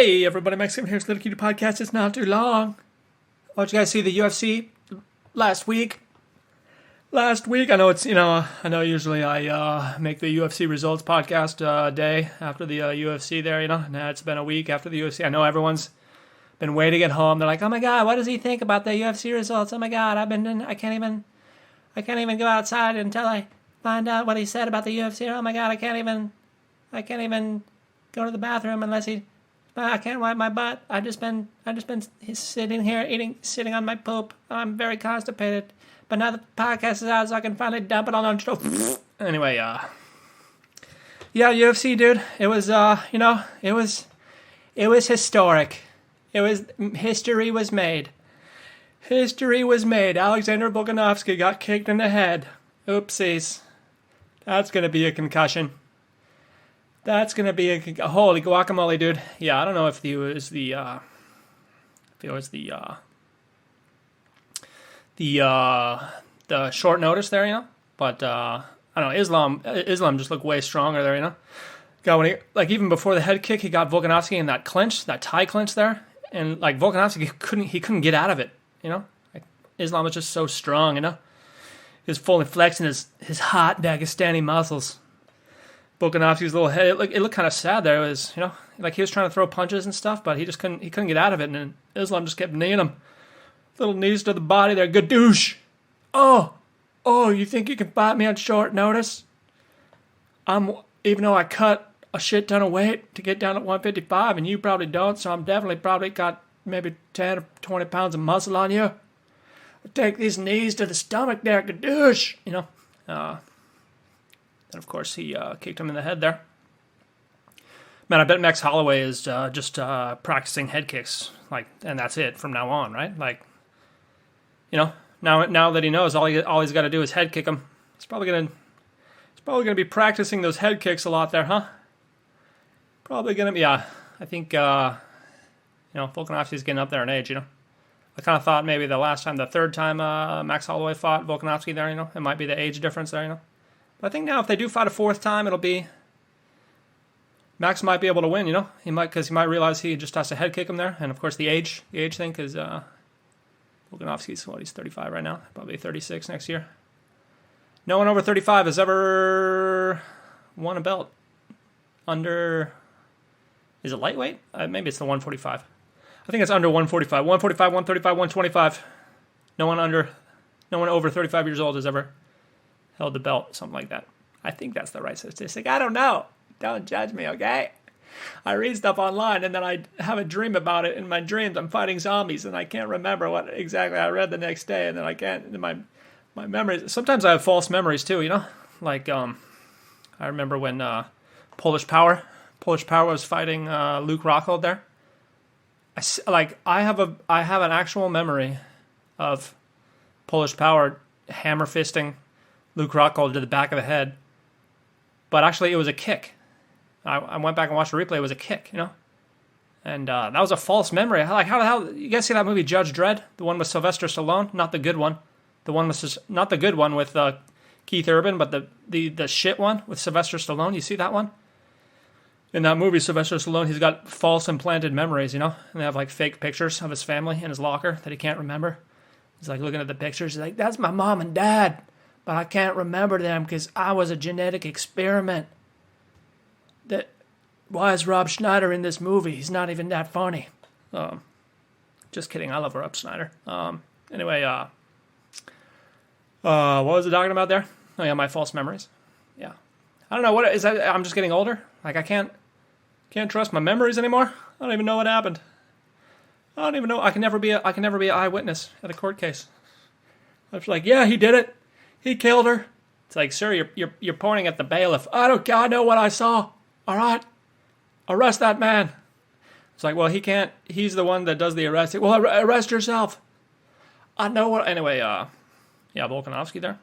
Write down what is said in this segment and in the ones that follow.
Hey everybody, Mexican here's Little Cutie Podcast. It's not too long. Oh, did you guys see the UFC last week? I know it's, I know usually I make the UFC results podcast day after the UFC there, Now it's been a week after the UFC. I know everyone's been waiting at home. They're like, oh my God, what does he think about the UFC results? Oh my God, I can't even go outside until I find out what he said about the UFC. Oh my God, I can't even go to the bathroom unless I can't wipe my butt. I just been sitting here sitting on my poop. I'm very constipated. But now the podcast is out, so I can finally dump it on the Anyway, UFC, dude. It was, it was historic. History was made. History was made. Alexander Volkanovski got kicked in the head. Oopsies. That's gonna be a concussion. That's gonna be a holy guacamole, dude. Yeah, I don't know if it was the short notice there, but I don't know. Islam just looked way stronger there, God, when even before the head kick, he got Volkanovski in that clinch, that tie clinch there, and Volkanovski couldn't get out of it, Islam was just so strong, He was fully flexing his hot Dagestani muscles. Volkanovski's little head, it looked kind of sad there. It was, he was trying to throw punches and stuff, but he couldn't get out of it, and then Islam just kept kneeing him. Little knees to the body there, gadoosh. Oh, you think you can fight me on short notice? Even though I cut a shit ton of weight to get down at 155, and you probably don't, so I'm probably got maybe 10 or 20 pounds of muscle on you. Take these knees to the stomach there, gadoosh. And of course, he kicked him in the head there. Man, I bet Max Holloway is just practicing head kicks, and that's it from now on, right? Now that he knows all he's got to do is head kick him, he's probably gonna be practicing those head kicks a lot there, huh? Probably gonna be. Yeah, I think Volkanovski's getting up there in age. I kind of thought maybe the third time Max Holloway fought Volkanovski there, it might be the age difference there, But I think now if they do fight a fourth time, it'll be Max might be able to win, He might realize he just has to head kick him there, and of course the age thing, because Volkanovski's he's 35 right now, probably 36 next year. No one over 35 has ever won a belt under. Is it lightweight? Maybe it's the 145. I think it's under 145. 145, 135, 125. No one over 35 years old has ever held the belt, something like that. I think that's the right statistic. I don't know. Don't judge me, okay? I read stuff online, and then I have a dream about it. In my dreams, I'm fighting zombies, and I can't remember what exactly I read the next day, and then I can't. My memories. Sometimes I have false memories too. I remember when Polish Power was fighting Luke Rockhold there. I have an actual memory of Polish Power hammer fisting Luke Rockhold to the back of the head, but actually it was a kick. I went back and watched the replay. It was a kick, and that was a false memory. How the hell you guys see that movie Judge Dredd, the one with Sylvester Stallone, not the good one, not the good one with Keith Urban, but the shit one with Sylvester Stallone. You see that one? In that movie, Sylvester Stallone, he's got false implanted memories, and they have fake pictures of his family in his locker that he can't remember. He's looking at the pictures. He's like, that's my mom and dad, but I can't remember them because I was a genetic experiment. Why is Rob Schneider in this movie? He's not even that funny. Just kidding. I love Rob Schneider. Anyway, what was I talking about there? Oh yeah, my false memories. Yeah, I don't know what is that. I'm just getting older. I can't trust my memories anymore. I don't even know what happened. I don't even know. I can never be an eyewitness at a court case. I was like, yeah, he did it. He killed her. It's like, sir, you're pointing at the bailiff. I know what I saw. All right, arrest that man. It's like, well, he can't. He's the one that does the arresting. Well, arrest yourself. I know what. Anyway, Volkanovski there.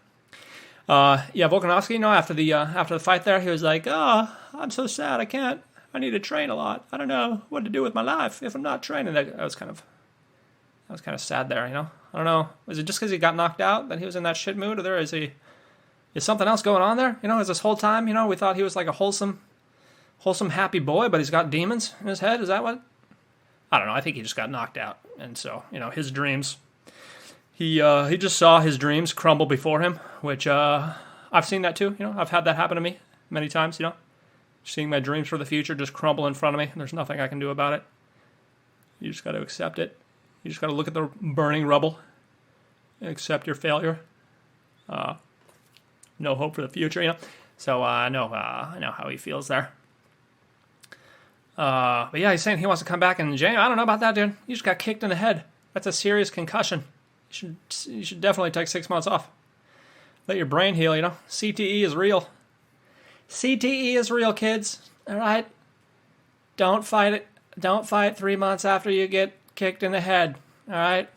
Volkanovski. After the fight there, he was like, "Oh, I'm so sad. I need to train a lot. I don't know what to do with my life if I'm not training." That was kind of sad there. I don't know. Was it just because he got knocked out that he was in that shit mood, or is something else going on there? Is this whole time, we thought he was like a wholesome, happy boy, but he's got demons in his head. Is that what I don't know. I think he just got knocked out, and so his dreams. He just saw his dreams crumble before him, which I've seen that too. I've had that happen to me many times. Seeing my dreams for the future just crumble in front of me, and there's nothing I can do about it. You just got to accept it. You just got to look at the burning rubble and accept your failure. No hope for the future. So I know how he feels there. But yeah, he's saying he wants to come back in January. I don't know about that, dude. You just got kicked in the head. That's a serious concussion. You should definitely take 6 months off. Let your brain heal, CTE is real. CTE is real, kids. All right? Don't fight it. Don't fight 3 months after you get kicked in the head. All right?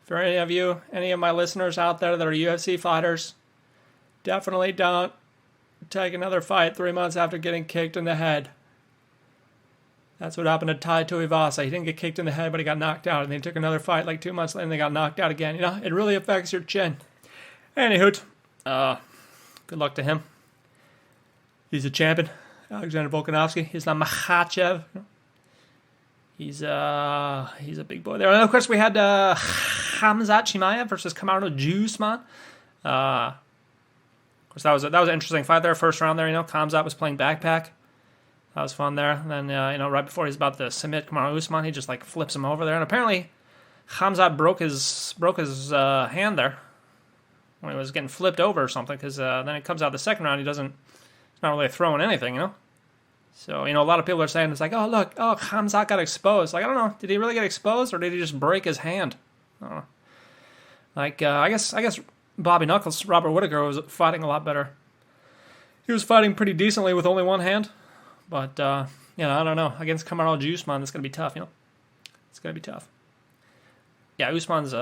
For any of my listeners out there that are UFC fighters, definitely don't take another fight 3 months after getting kicked in the head. That's what happened to Tai Tuivasa. He didn't get kicked in the head, but he got knocked out. And they took another fight like 2 months later, and they got knocked out again. It really affects your chin. Anywho, good luck to him. He's a champion. Alexander Volkanovski. He's not Makhachev. He's a big boy there. And of course, we had Khamzat Chimaev versus Kamaru Usman. Of course, that was an interesting fight there. First round there, Khamzat was playing backpack. That was fun there. And then, right before he's about to submit Kamaru Usman, he just flips him over there. And apparently, Khamzat broke his hand there when he was getting flipped over or something. Because then it comes out the second round, he's not really throwing anything, So, a lot of people are saying it's like, oh, look, Khamzat got exposed. I don't know. Did he really get exposed or did he just break his hand? I don't know. I guess Bobby Knuckles, Robert Whittaker, was fighting a lot better. He was fighting pretty decently with only one hand. But, I don't know. Against Kamaru Usman, it's going to be tough, It's going to be tough. Yeah, Usman's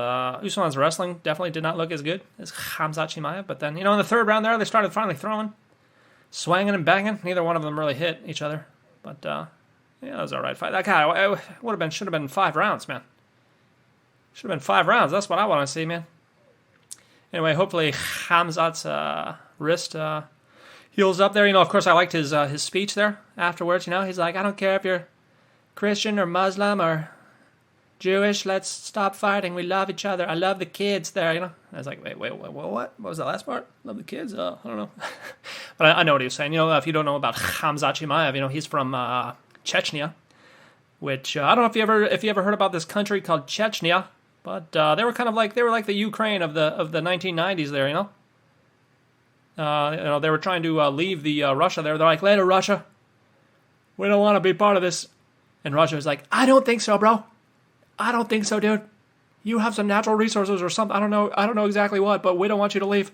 wrestling definitely did not look as good as Khamzat Chimaev. But then, in the third round there, they started finally throwing, swanging and banging. Neither one of them really hit each other. But, it was all right fight. That guy should have been 5 rounds, man. Should have been 5 rounds. That's what I want to see, man. Anyway, hopefully Khamzat's wrist heals up there. Of course, I liked his speech there afterwards. He's like, I don't care if you're Christian or Muslim or Jewish. Let's stop fighting. We love each other. I love the kids there. I was like, wait, what? What was the last part? Love the kids? I don't know. But I know what he was saying. If you don't know about Khamzat Chimaev, he's from Chechnya, which I don't know if you ever heard about this country called Chechnya, but they were like the Ukraine of the 1990s there. They were trying to leave the Russia there. They're like, later, Russia. We don't want to be part of this. And Russia was like, I don't think so, bro. I don't think so, dude. You have some natural resources or something. I don't know exactly what, but we don't want you to leave.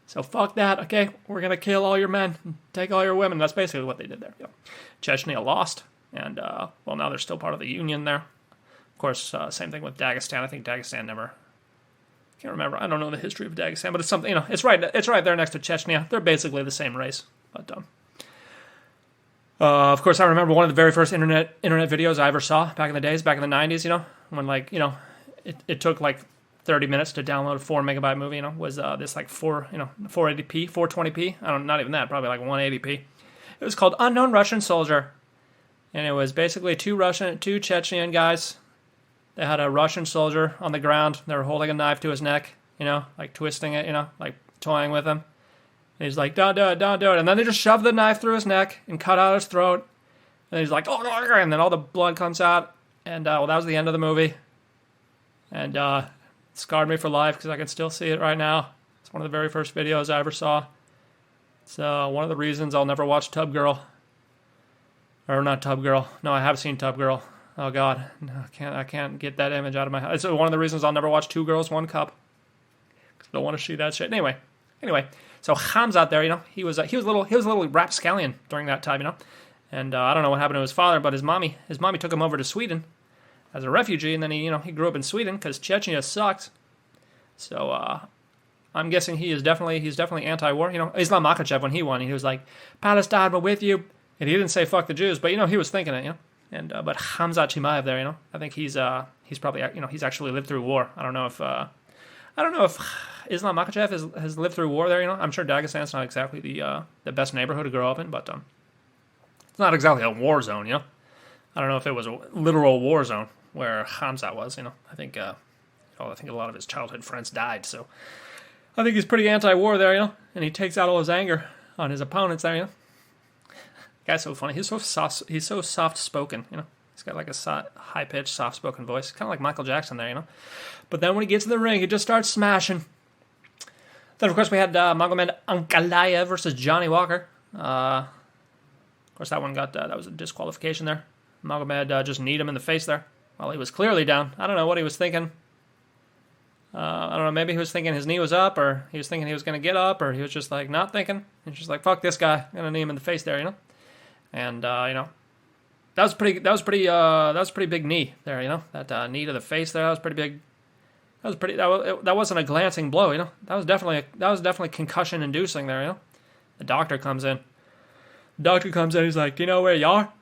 So fuck that, okay? We're going to kill all your men and take all your women. That's basically what they did there. Chechnya lost. And, now they're still part of the Union there. Of course, same thing with Dagestan. I think Dagestan never... Can't remember. I don't know the history of Dagestan, but it's something. It's right there next to Chechnya. They're basically the same race. But of course, I remember one of the very first internet videos I ever saw back in the days, back in the 90s. When it took 30 minutes to download a 4 megabyte movie. Was this 480p, 420p? Not even that. Probably 180p. It was called Unknown Russian Soldier, and it was basically two Chechen guys. They had a Russian soldier on the ground. They were holding a knife to his neck, twisting it, toying with him. And he's like, don't do it. And then they just shoved the knife through his neck and cut out his throat. And he's like, oh, and then all the blood comes out. And, that was the end of the movie. And it scarred me for life because I can still see it right now. It's one of the very first videos I ever saw. It's one of the reasons I'll never watch Tub Girl. Or not Tub Girl. No, I have seen Tub Girl. Oh God, no, I can't get that image out of my head. It's one of the reasons I'll never watch Two Girls, One Cup. Because I don't want to see that shit. Anyway, so Khamzat there, he was a little rapscallion during that time, and I don't know what happened to his father, but his mommy took him over to Sweden as a refugee, and then he grew up in Sweden because Chechnya sucked. So I'm guessing he's definitely anti-war. Islam Makhachev, when he won, he was like, Palestine, we're with you, and he didn't say fuck the Jews, but he was thinking it, And but Khamzat Chimaev there, I think he's probably he's actually lived through war. I don't know if Islam Makhachev has lived through war there. I'm sure Dagestan's not exactly the best neighborhood to grow up in, but it's not exactly a war zone. I don't know if it was a literal war zone where Khamzat was. I think a lot of his childhood friends died, so I think he's pretty anti-war there, and he takes out all his anger on his opponents there, Guy's so funny. He's so soft-spoken, He's got like a high-pitched, soft-spoken voice, kind of like Michael Jackson there, But then when he gets in the ring, he just starts smashing. Then, of course, we had Magomed Ankalaev versus Johnny Walker. Of course, that one that was a disqualification there. Magomed just kneed him in the face there while he was clearly down. I don't know what he was thinking. I don't know, maybe he was thinking his knee was up, or he was thinking he was going to get up, or he was just like not thinking. He's just like, fuck this guy. I'm going to knee him in the face there, And, that was pretty big knee there, That knee to the face there, that was pretty big. That wasn't a glancing blow, That was definitely concussion inducing there, The doctor comes in. He's like, do you know where you are?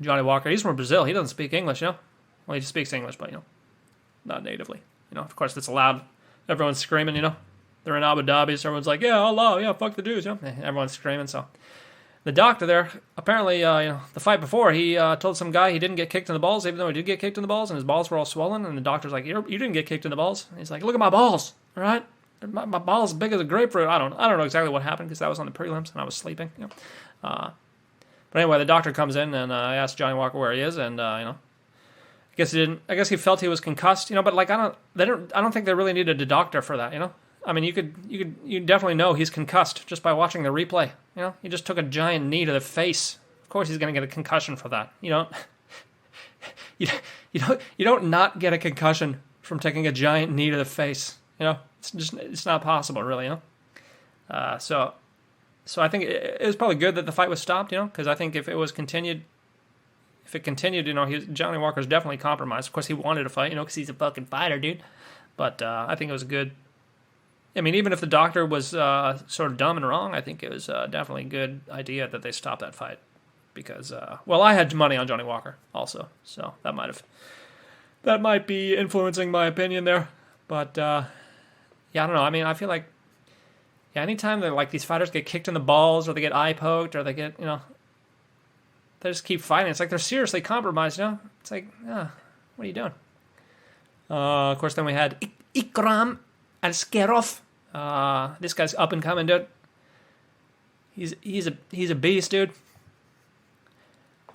Johnny Walker, he's from Brazil. He doesn't speak English, Well, he speaks English, but, not natively. Of course, it's loud. Everyone's screaming, They're in Abu Dhabi, so everyone's like, yeah, Allah, yeah, fuck the dudes, Everyone's screaming, so. The doctor there, apparently, the fight before, he told some guy he didn't get kicked in the balls, even though he did get kicked in the balls, and his balls were all swollen, and the doctor's like, you didn't get kicked in the balls. And he's like, look at my balls, all right? My balls big as a grapefruit. I don't know exactly what happened, because that was on the prelims, and I was sleeping, But anyway, the doctor comes in, and I asked Johnny Walker where he is, and, I guess he felt he was concussed, but like I don't think they really needed a doctor for that, I mean, you definitely know he's concussed just by watching the replay, He just took a giant knee to the face. Of course he's going to get a concussion for that. You don't not get a concussion from taking a giant knee to the face. It's not possible, really, So I think it was probably good that the fight was stopped, because I think if it continued, Johnny Walker's definitely compromised. Of course, he wanted to fight, because he's a fucking fighter, dude. But I think it was good. I mean, even if the doctor was sort of dumb and wrong, I think it was definitely a good idea that they stopped that fight. Because, I had money on Johnny Walker also, so that might be influencing my opinion there. But, I don't know. I mean, I feel like, anytime that like these fighters get kicked in the balls or they get eye poked or they get, they just keep fighting. It's like they're seriously compromised, It's like, what are you doing? Of course, then we had Ikram Askharov. This guy's up and coming, dude. He's a beast, dude.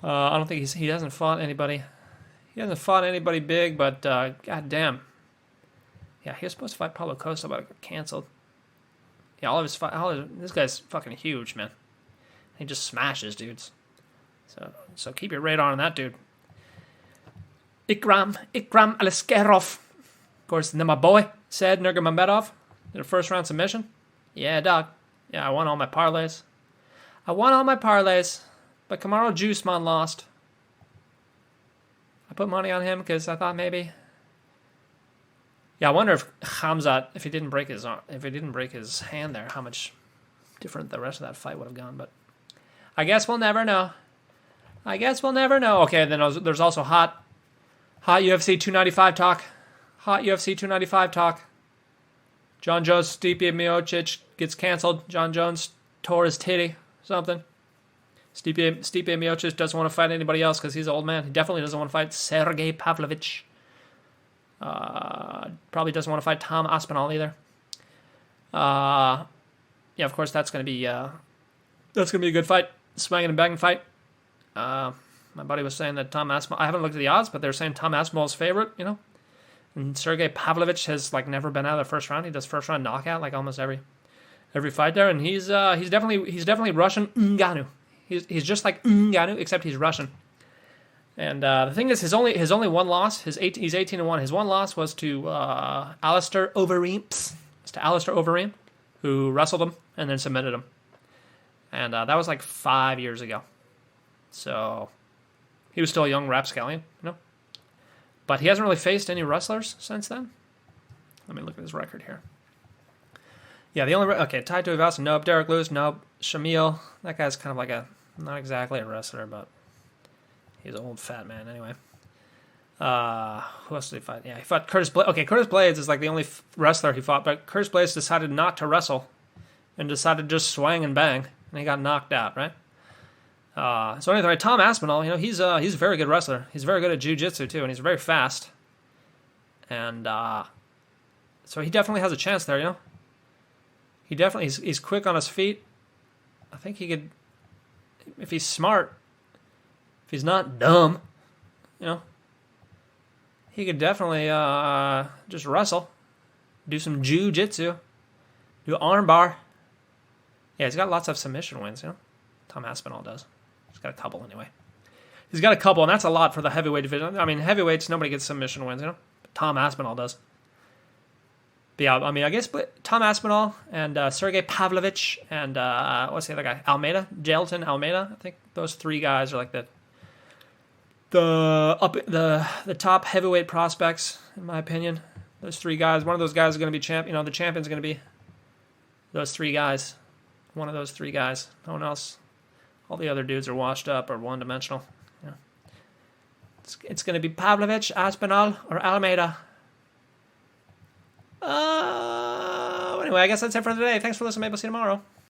I don't think he hasn't fought anybody. He hasn't fought anybody big, but goddamn. Yeah, he was supposed to fight Paulo Costa, but it got canceled. Yeah, this guy's fucking huge, man. He just smashes dudes. So keep your radar on that dude. Ikram Askharov. Of course, then my boy, Said Nurmagomedov, did a first round submission. Yeah, dog. Yeah, I won all my parlays. But Kamaru Usman lost. I put money on him because I thought maybe. Yeah, I wonder if Khamzat, if he didn't break his hand there, how much different the rest of that fight would have gone. But I guess we'll never know. Okay, then there's also hot UFC 295 talk. John Jones, Stipe Miocic gets canceled. John Jones tore his titty, something. Stipe Miocic doesn't want to fight anybody else because he's an old man. He definitely doesn't want to fight Sergey Pavlovich. Probably doesn't want to fight Tom Aspinall either. Yeah, of course that's gonna be a good fight, swinging and banging fight. My buddy was saying that Tom Aspinall. I haven't looked at the odds, but they're saying Tom Aspinall's favorite. And Sergey Pavlovich has like never been out of the first round. He does first round knockout like almost every fight there, and he's definitely Russian Ngannou. He's just like Ngannou, except he's Russian. And the thing is, his only one loss, he's 18-1. His one loss was to Alistair Overeem, who wrestled him and then submitted him. And that was like 5 years ago. So he was still a young rapscallion, But he hasn't really faced any wrestlers since then. Let me look at his record here. Yeah, Tai Tuivasa, nope. Derek Lewis, nope. Chimaev, that guy's kind of like not exactly a wrestler, but he's an old fat man anyway. Who else did he fight? Yeah, he fought Curtis Blades. Okay, Curtis Blades is like the only wrestler he fought, but Curtis Blades decided not to wrestle and decided to just swing and bang, and he got knocked out, right? So anyway, Tom Aspinall, he's a very good wrestler. He's very good at jiu-jitsu too, and he's very fast. And so he definitely has a chance there, He definitely he's quick on his feet. I think he could, if he's smart, if he's not dumb, he could definitely just wrestle, do some jiu-jitsu, do armbar. Yeah, he's got lots of submission wins, Tom Aspinall does. He's got a couple anyway. He's got a couple, and that's a lot for the heavyweight division. I mean, heavyweights, nobody gets submission wins, But Tom Aspinall does. But yeah, I mean, I guess Tom Aspinall and Sergey Pavlovich and what's the other guy? Jailton Almeida. I think those three guys are like the top heavyweight prospects, in my opinion. Those three guys. One of those guys is going to be champ. The champion's going to be those three guys. One of those three guys. No one else. All the other dudes are washed up or one-dimensional. It's going to be Pavlovich, Aspinall, or Almeida. Anyway, I guess that's it for today. Thanks for listening. Maybe we'll see you tomorrow.